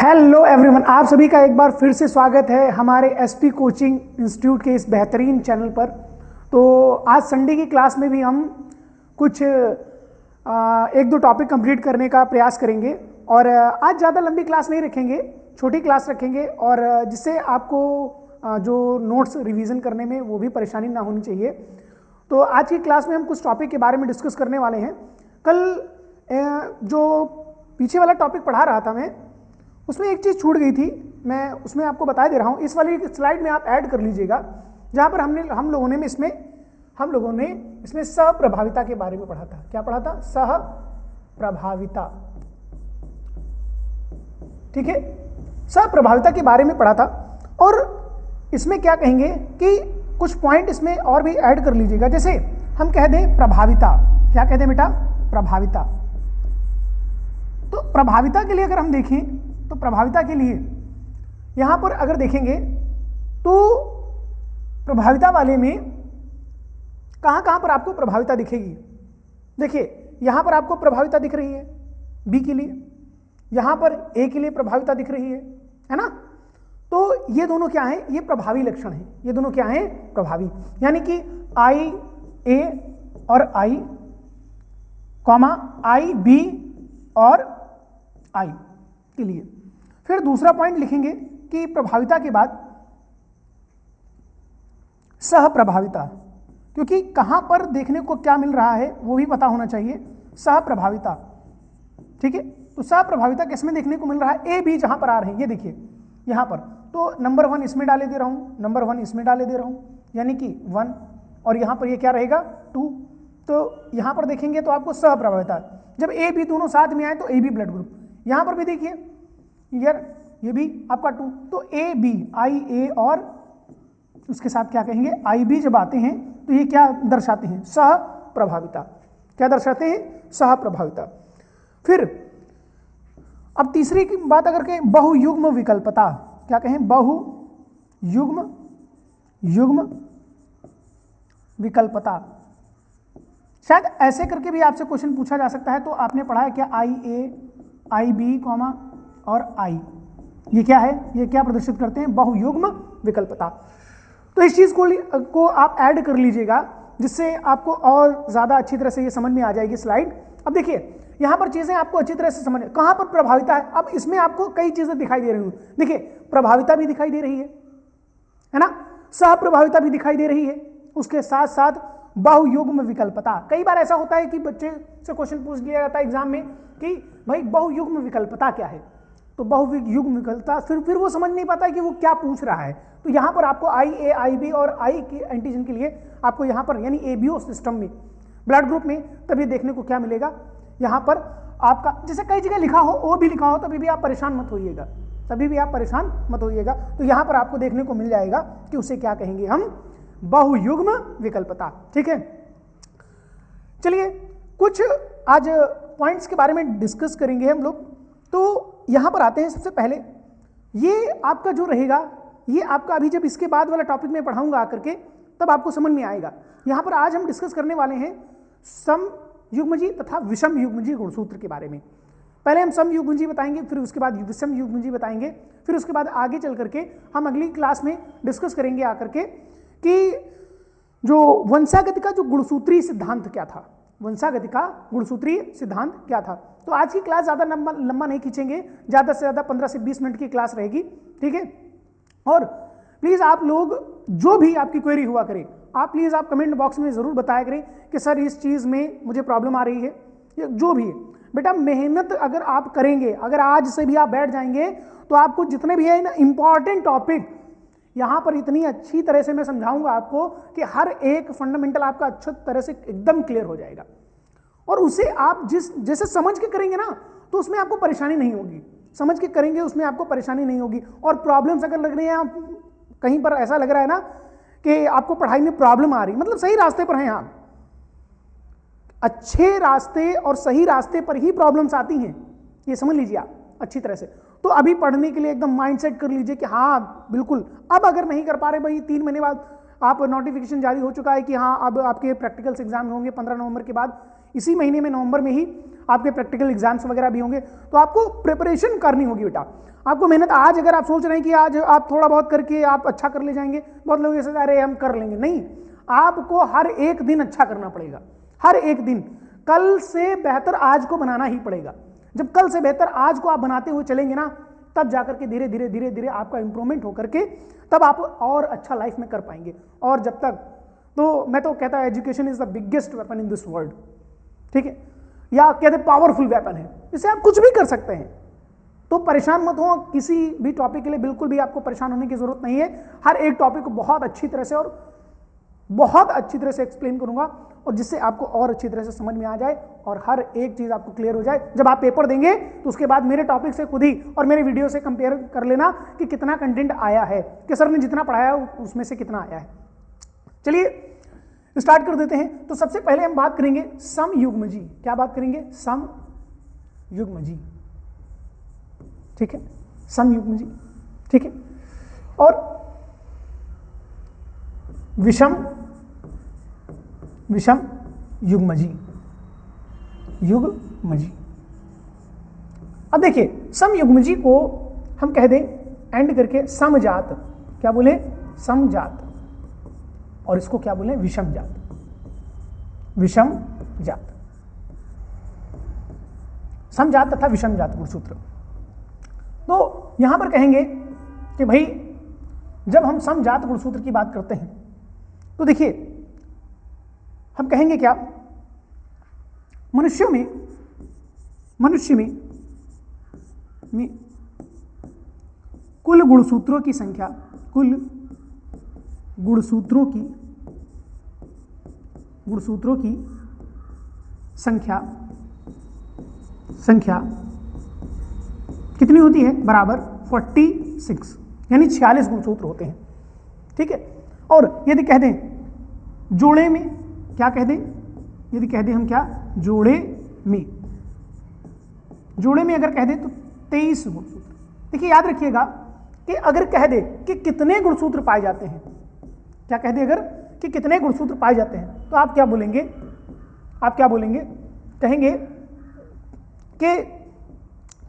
Hello everyone, आप सभी का एक बार फिर से स्वागत है हमारे एसपी कोचिंग इंस्टीट्यूट के इस बेहतरीन चैनल पर। तो आज संडे की क्लास में भी हम कुछ एक दो टॉपिक कंप्लीट करने का प्रयास करेंगे और आज ज़्यादा लंबी क्लास नहीं रखेंगे, छोटी क्लास रखेंगे और जिससे आपको जो नोट्स रिवीजन करने में वो भी परेशानी ना होनी चाहिए। तो आज की क्लास में हम कुछ टॉपिक के बारे में डिस्कस करने वाले हैं। कल जो पीछे वाला टॉपिक पढ़ा रहा था मैं, उसमें एक चीज़ छूट गई थी, मैं उसमें आपको बता दे रहा हूँ। इस वाली स्लाइड में आप ऐड कर लीजिएगा, जहाँ पर हम लोगों ने इसमें सहप्रभाविता के बारे में पढ़ा था। क्या पढ़ा था? सहप्रभाविता। ठीक है, सहप्रभाविता के बारे में पढ़ा था। और इसमें क्या कहेंगे कि कुछ पॉइंट इसमें और भी ऐड कर लीजिएगा। जैसे हम कह दें प्रभाविता। क्या कहते हैं बेटा? प्रभाविता। तो प्रभाविता के लिए अगर हम देखें तो प्रभाविता के लिए यहां पर अगर देखेंगे तो प्रभाविता वाले में कहां पर आपको प्रभाविता दिखेगी। देखिए, यहां पर आपको प्रभाविता दिख रही है बी के लिए, यहां पर ए के लिए प्रभाविता दिख रही है ना। तो ये दोनों क्या हैं? ये प्रभावी लक्षण हैं। ये दोनों क्या हैं? प्रभावी। यानी कि आई ए और आई कॉमा आई बी और आई के लिए। फिर दूसरा पॉइंट लिखेंगे कि प्रभाविता के बाद सहप्रभाविता, क्योंकि कहां पर देखने को क्या मिल रहा है वो भी पता होना चाहिए। सहप्रभाविता, ठीक है। तो सहप्रभाविता किसमें देखने को मिल रहा है? ए बी जहां पर आ रहे हैं, ये देखिए यहां पर। तो नंबर 1 इसमें डाले दे रहा हूं, नंबर 1 इसमें डाले दे रहा हूं, यानी कि 1, और यहां पर ये क्या रहेगा? 2। तो यहां पर देखेंगे तो आपको सहप्रभाविता, जब ए बी दोनों साथ में आए तो ए बी ब्लड ग्रुप। यहां पर भी देखिए यार, ये भी आपका 2। तो ए बी, आई ए और उसके साथ क्या कहेंगे? आई बी जब आते हैं तो ये क्या दर्शाते हैं? सहप्रभाविता। क्या दर्शाते हैं? सहप्रभाविता। फिर अब तीसरी की बात अगर कहें, बहुयुग्म विकल्पता। क्या कहें? बहुयुग्म विकल्पता। शायद ऐसे करके भी आपसे क्वेश्चन पूछा जा सकता है। तो आपने पढ़ा है क्या? आई ए, आई बी कॉमा और आई, ये क्या है? ये क्या प्रदर्शित करते हैं? बहुयुग्म विकल्पता। तो इस चीज को आप ऐड कर लीजिएगा, जिससे आपको और ज्यादा अच्छी तरह से ये समझ में आ जाएगी स्लाइड। अब देखिए यहां पर चीजें आपको अच्छी तरह से समझ, कहां पर प्रभाविता है। अब इसमें आपको कई चीजें दिखाई दे रही हूं। देखिए, प्रभाविता भी दिखाई दे रही है ना, सहप्रभाविता भी दिखाई दे रही है, उसके साथ साथ बहुयुग्म विकल्पता। कई बार ऐसा होता है कि बच्चे से क्वेश्चन पूछ लिया जाता है एग्जाम में कि भाई बहुयुग्म विकल्पता क्या है। तो बहुयुग्म विकल्पता फिर वो समझ नहीं पाता कि वो क्या पूछ रहा है। तो यहां पर आपको आई ए, आई बी और आई के एंटीजन के लिए आपको यहां पर यानी एबीओ सिस्टम में, ब्लड ग्रुप में, तभी देखने को क्या मिलेगा। यहां पर आपका जैसे कई जगह लिखा हो, ओ भी लिखा हो, तभी भी आप परेशान मत होइएगा, तो यहां पर आपको देखने को मिल जाएगा कि उसे क्या कहेंगे हम? बहुयुग्म विकल्पता। ठीक है, चलिए कुछ आज पॉइंट्स के बारे में डिस्कस करेंगे हम लोग। तो यहां पर आते हैं। सबसे पहले ये आपका जो रहेगा, ये आपका अभी जब इसके बाद वाला टॉपिक में पढ़ाऊंगा आकर के, तब आपको समझ में आएगा। यहां पर आज हम डिस्कस करने वाले हैं समयुग्मजी तथा विषमयुग्मजी गुणसूत्र के बारे में। पहले हम समयुग्मजी बताएंगे, फिर उसके बाद विषमयुग्मजी बताएंगे, फिर उसके बाद आगे चल करके हम अगली क्लास में डिस्कस करेंगे आकर के कि जो वंशागति का जो गुणसूत्रीय सिद्धांत क्या था, वंशागति का गुणसूत्रीय सिद्धांत क्या था। तो आज की क्लास ज़्यादा लंबा नहीं खींचेंगे, ज़्यादा से ज़्यादा 15 से 20 मिनट की क्लास रहेगी। ठीक है, और प्लीज़ आप लोग जो भी आपकी क्वेरी हुआ करें, आप प्लीज़ आप कमेंट बॉक्स में ज़रूर बताया करें कि सर इस चीज़ में मुझे प्रॉब्लम आ रही है, या जो भी है। बेटा मेहनत अगर आप करेंगे, अगर आज से भी आप बैठ जाएंगे तो आपको जितने भी है ना इंपॉर्टेंट टॉपिक, यहां पर इतनी अच्छी तरह से मैं समझाऊंगा आपको कि हर एक फंडामेंटल आपका अच्छी तरह से एकदम क्लियर हो जाएगा। और उसे आप जैसे समझ के करेंगे ना, तो उसमें आपको परेशानी नहीं होगी। समझ के करेंगे उसमें आपको परेशानी नहीं होगी। और प्रॉब्लम्स अगर लग रही हैं, आप कहीं पर ऐसा लग रहा है ना कि आपको पढ़ाई में प्रॉब्लम आ रही, मतलब सही रास्ते पर हैं आप, अच्छे रास्ते और सही रास्ते पर ही प्रॉब्लम्स आती हैं, ये समझ लीजिए आप अच्छी तरह से। तो अभी पढ़ने के लिए एकदम माइंडसेट कर लीजिए कि हाँ बिल्कुल। अब अगर नहीं कर पा रहे भाई, 3 महीने बाद आप नोटिफिकेशन जारी हो चुका है कि हाँ अब आपके प्रैक्टिकल्स एग्जाम होंगे 15 नवंबर के बाद, इसी महीने में नवंबर में ही आपके प्रैक्टिकल एग्जाम्स वगैरह भी होंगे, तो आपको प्रिपरेशन करनी होगी बेटा। आपको मेहनत आज अगर आप सोच रहे हैं कि आज आप थोड़ा बहुत करके आप अच्छा कर ले जाएंगे, बहुत लोग ऐसे अरे हम कर लेंगे, नहीं, आपको हर एक दिन अच्छा करना पड़ेगा, हर एक दिन। कल से बेहतर आज को बनाना ही पड़ेगा। जब कल से बेहतर आज को आप बनाते हुए चलेंगे ना, तब जाकर के धीरे धीरे धीरे धीरे आपका इंप्रूवमेंट होकर के तब आप और अच्छा लाइफ में कर पाएंगे। और जब तक, तो मैं तो कहता हूं education is the biggest weapon in this world, ठीक है, या कहते पावरफुल वेपन है, इससे आप कुछ भी कर सकते हैं। तो परेशान मत हो किसी भी टॉपिक के लिए, बिल्कुल भी आपको परेशान होने की जरूरत नहीं है। हर एक टॉपिक को बहुत अच्छी तरह से और बहुत अच्छी तरह से एक्सप्लेन करूंगा, और जिससे आपको और अच्छी तरह से समझ में आ जाए और हर एक चीज आपको क्लियर हो जाए। जब आप पेपर देंगे तो उसके बाद मेरे टॉपिक से खुद ही और मेरे वीडियो से कंपेयर कर लेना कि कितना कंटेंट आया है, कि सर ने जितना पढ़ाया उसमें से कितना आया है। चलिए स्टार्ट कर देते हैं। तो सबसे पहले हम बात करेंगे समयुग्मजी। क्या बात करेंगे? समयुग्मजी, ठीक है, समयुग्मजी, ठीक है। और विषम युग्मजी, युग्मजी। अब देखिए समयुग्मजी को हम कह दें एंड करके समजात। क्या बोले? समजात। और इसको क्या बोले? विषम जात, विषम जात, समजात तथा विषम जात गुणसूत्र। तो यहां पर कहेंगे कि भाई जब हम समजात गुणसूत्र की बात करते हैं तो देखिए हम कहेंगे क्या, मनुष्य में कुल गुणसूत्रों की संख्या, कुल गुणसूत्रों की संख्या कितनी होती है? बराबर 46, यानी 46 गुणसूत्र होते हैं, ठीक है। और यदि कह दें जोड़े में, क्या कह दें? यदि कह दें हम क्या, जोड़े में अगर कह दें तो 23 गुणसूत्र। देखिए याद रखिएगा कि अगर कह दे कि कितने गुणसूत्र पाए जाते हैं, क्या कह दे अगर कि कितने गुणसूत्र पाए जाते हैं, तो आप क्या बोलेंगे? कहेंगे कि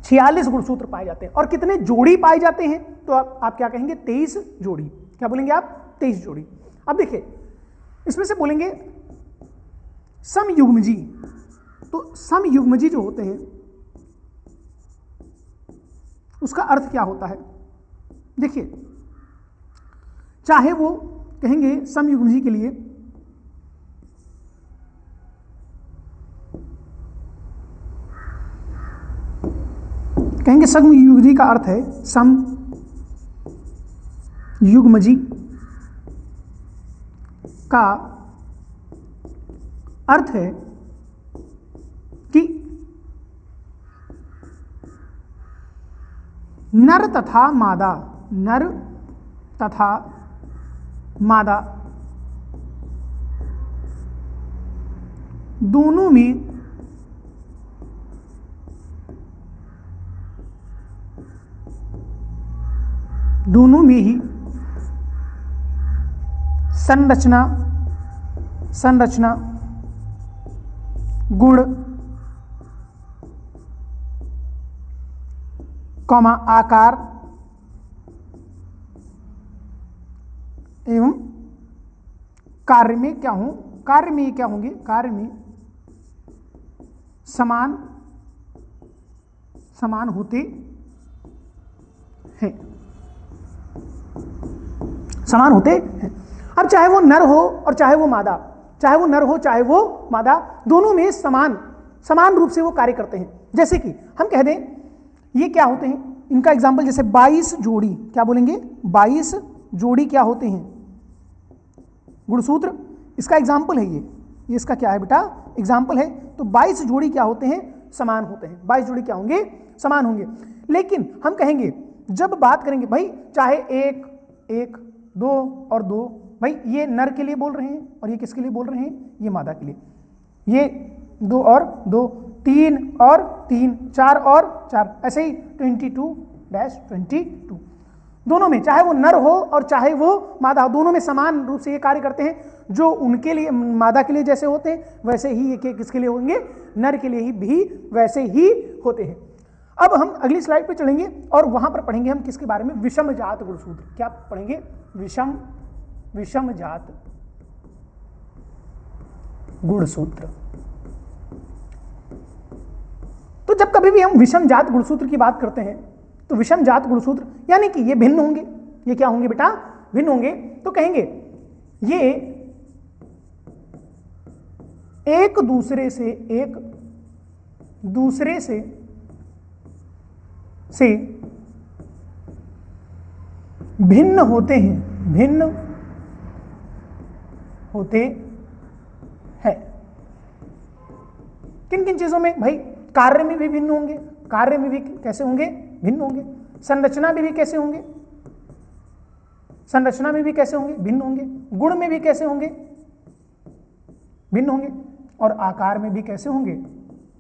46 गुणसूत्र पाए जाते हैं। और कितने जोड़ी पाए जाते हैं, तो आप क्या कहेंगे? 23 जोड़ी। क्या बोलेंगे आप? 23 जोड़ी। अब देखिए इसमें से बोलेंगे समयुग्मजी। तो समयुग्मजी जो होते हैं उसका अर्थ क्या होता है? देखिए चाहे वो कहेंगे समयुग्मजी के लिए कहेंगे समयुग्मजी का अर्थ है, समयुग्मजी का अर्थ है कि नर तथा मादा दोनों में ही संरचना गुण कौमा आकार एवं कार्य में क्या होंगे? कार्य में समान होते हैं, समान होते हैं। अब चाहे वो नर हो और चाहे वो मादा, दोनों में समान रूप से वो कार्य करते हैं। जैसे कि हम कह दें ये क्या होते हैं, इनका एग्जाम्पल जैसे 22 जोड़ी। क्या बोलेंगे? 22 जोड़ी क्या होते हैं? गुणसूत्र। इसका एग्जाम्पल है ये इसका क्या है बेटा? एग्जाम्पल है। तो 22 जोड़ी क्या होते हैं? समान होते हैं। 22 जोड़ी क्या होंगे? समान होंगे। लेकिन हम कहेंगे जब बात करेंगे भाई चाहे 1 1 2 और 2, भाई ये नर के लिए बोल रहे हैं और ये किसके लिए बोल रहे हैं? ये मादा के लिए। ये 2 और 2, 3 और 3, 4 और 4, ऐसे ही 22-22 दोनों में, चाहे वो नर हो और चाहे वो मादा हो, दोनों में समान रूप से ये कार्य करते हैं। जो उनके लिए मादा के लिए जैसे होते हैं वैसे ही ये किसके लिए होंगे, नर के लिए ही भी वैसे ही होते हैं। अब हम अगली स्लाइड पे चलेंगे और वहां पर पढ़ेंगे हम किसके बारे में, विषम जात गुणसूत्र। क्या पढ़ेंगे, विषम जात गुणसूत्र। तो जब कभी भी हम विषम जात गुणसूत्र की बात करते हैं तो विषम जात गुणसूत्र यानी कि ये भिन्न होंगे। ये क्या होंगे बेटा, भिन्न होंगे। तो कहेंगे ये एक दूसरे से भिन्न होते हैं, भिन्न होते हैं। किन किन चीजों में भाई, कार्य में भी भिन्न होंगे, कार्य में भी कैसे होंगे, भिन्न होंगे। संरचना में भी कैसे होंगे, संरचना में भी कैसे होंगे, भिन्न होंगे। गुण में भी कैसे होंगे, भिन्न होंगे। और आकार में भी कैसे होंगे,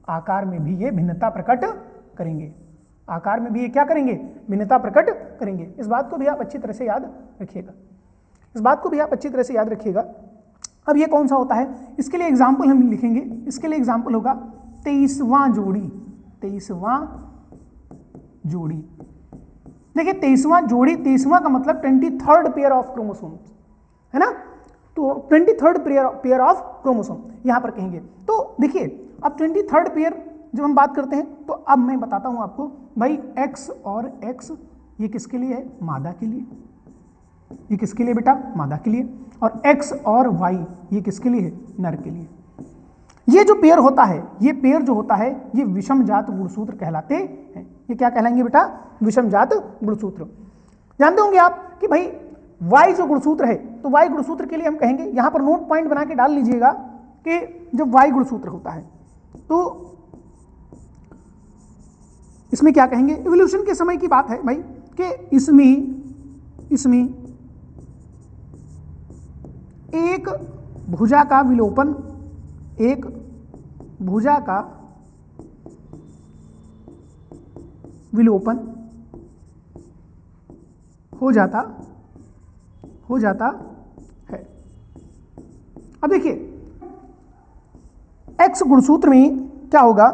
आकार में भी ये भिन्नता प्रकट करेंगे। आकार में भी ये क्या करेंगे, भिन्नता प्रकट करेंगे। इस बात को भी आप अच्छी तरह से याद रखिएगा, इस बात को भी आप अच्छी तरह से याद रखिएगा। अब ये कौन सा होता है, इसके लिए एग्जाम्पल हम लिखेंगे। इसके लिए एग्जाम्पल होगा 23वां जोड़ी, 23वां जोड़ी। देखिए 23वां जोड़ी, 23वां का मतलब 23rd पेयर ऑफ क्रोमोसोम्स, है ना। तो 23rd पेयर ऑफ क्रोमोसोम यहां पर कहेंगे। तो देखिए अब 23rd पेयर जब हम बात करते हैं तो अब मैं बताता हूं आपको भाई, x और x ये किसके लिए है, मादा के लिए। ये किसके लिए बेटा, मादा के लिए। और x और y ये किसके लिए है, नर के लिए। ये जो पेयर होता है, ये पेयर जो होता है ये विषम जात गुणसूत्र कहलाते हैं। ये क्या कहलाएंगे बेटा, विषम जात गुणसूत्र। जानते होंगे आप कि भाई y जो गुणसूत्र है, तो y गुणसूत्र के लिए हम कहेंगे, यहां पर नोट पॉइंट बना के डाल लीजिएगा कि जब y गुणसूत्र होता है तो इसमें क्या कहेंगे, इवोल्यूशन के समय की बात है भाई, कि इसमें एक भुजा का विलोपन, एक भुजा का विलोपन हो जाता है। अब देखिए एक्स गुणसूत्र में क्या होगा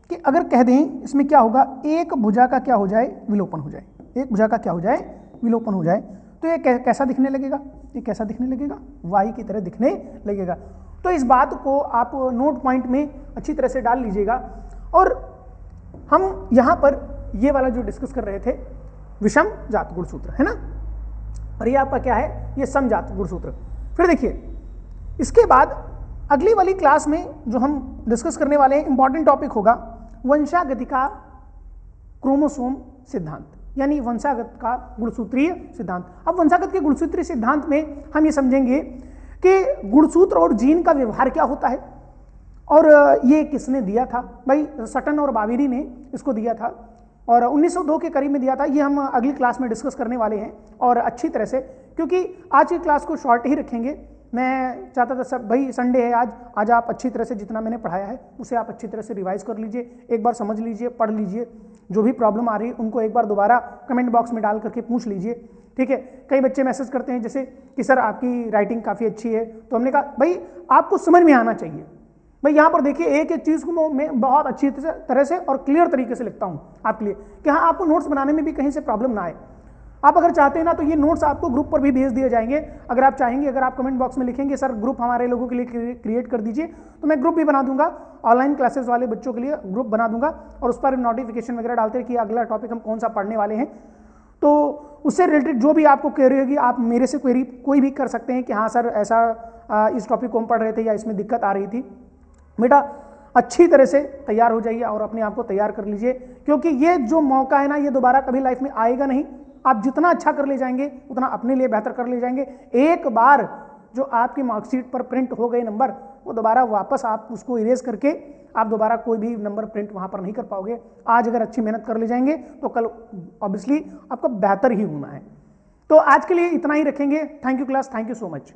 कि अगर कह दें इसमें क्या होगा, एक भुजा का क्या हो जाए, विलोपन हो जाए। एक भुजा का क्या हो जाए, विलोपन हो जाए। तो ये कैसा दिखने लगेगा, ये कैसा दिखने लगेगा, वाई की तरह दिखने लगेगा। तो इस बात को आप नोट पॉइंट में अच्छी तरह से डाल लीजिएगा। और हम यहाँ पर ये वाला जो डिस्कस कर रहे थे विषम जात गुणसूत्र, है ना, और ये आपका क्या है, ये समजात गुणसूत्र। फिर देखिए इसके बाद अगली वाली क्लास में जो हम डिस्कस करने वाले हैं, इंपॉर्टेंट टॉपिक होगा वंशागति का क्रोमोसोम सिद्धांत, यानी वंशागत का गुणसूत्रीय सिद्धांत। अब वंशागत के गुणसूत्रीय सिद्धांत में हम ये समझेंगे कि गुणसूत्र और जीन का व्यवहार क्या होता है, और ये किसने दिया था भाई, सटन और बावेरी ने इसको दिया था, और 1902 के करीब में दिया था। ये हम अगली क्लास में डिस्कस करने वाले हैं और अच्छी तरह से, क्योंकि आज की क्लास को शॉर्ट ही रखेंगे। मैं चाहता था सब भाई, संडे है आज आप अच्छी तरह से जितना मैंने पढ़ाया है उसे आप अच्छी तरह से रिवाइज कर लीजिए, एक बार समझ लीजिए, पढ़ लीजिए। जो भी प्रॉब्लम आ रही है उनको एक बार दोबारा कमेंट बॉक्स में डाल करके पूछ लीजिए, ठीक है। कई बच्चे मैसेज करते हैं जैसे कि सर आपकी राइटिंग काफ़ी अच्छी है, तो हमने कहा भाई आपको समझ में आना चाहिए। भाई यहाँ पर देखिए एक एक चीज़ को मैं बहुत अच्छी तरह से और क्लियर तरीके से लिखता हूँ आपके लिए, कि हाँ आपको नोट्स बनाने में भी कहीं से प्रॉब्लम ना आए। आप अगर चाहते हैं ना तो ये नोट्स आपको ग्रुप पर भी भेज दिए जाएंगे। अगर आप चाहेंगे, अगर आप कमेंट बॉक्स में लिखेंगे सर ग्रुप हमारे लोगों के लिए क्रिएट कर दीजिए, तो मैं ग्रुप भी बना दूंगा, ऑनलाइन क्लासेस वाले बच्चों के लिए ग्रुप बना दूंगा, और उस पर नोटिफिकेशन वगैरह डालते हैं कि अगला टॉपिक हम कौन सा पढ़ने वाले हैं। तो उससे रिलेटेड जो भी आपको क्वेरी होगी आप मेरे से क्वेरी कोई भी कर सकते हैं कि हाँ सर ऐसा इस टॉपिक को हम पढ़ रहे थे या इसमें दिक्कत आ रही थी। बेटा अच्छी तरह से तैयार हो जाइए और अपने आप को तैयार कर लीजिए, क्योंकि ये जो मौका है ना ये दोबारा कभी लाइफ में आएगा नहीं। आप जितना अच्छा कर ले जाएंगे उतना अपने लिए बेहतर कर ले जाएंगे। एक बार जो आपकी मार्कशीट पर प्रिंट हो गए नंबर, वो दोबारा वापस आप उसको इरेज करके आप दोबारा कोई भी नंबर प्रिंट वहाँ पर नहीं कर पाओगे। आज अगर अच्छी मेहनत कर ले जाएंगे तो कल ऑब्वियसली आपको बेहतर ही होना है। तो आज के लिए इतना ही रखेंगे। Thank you class, thank you so much.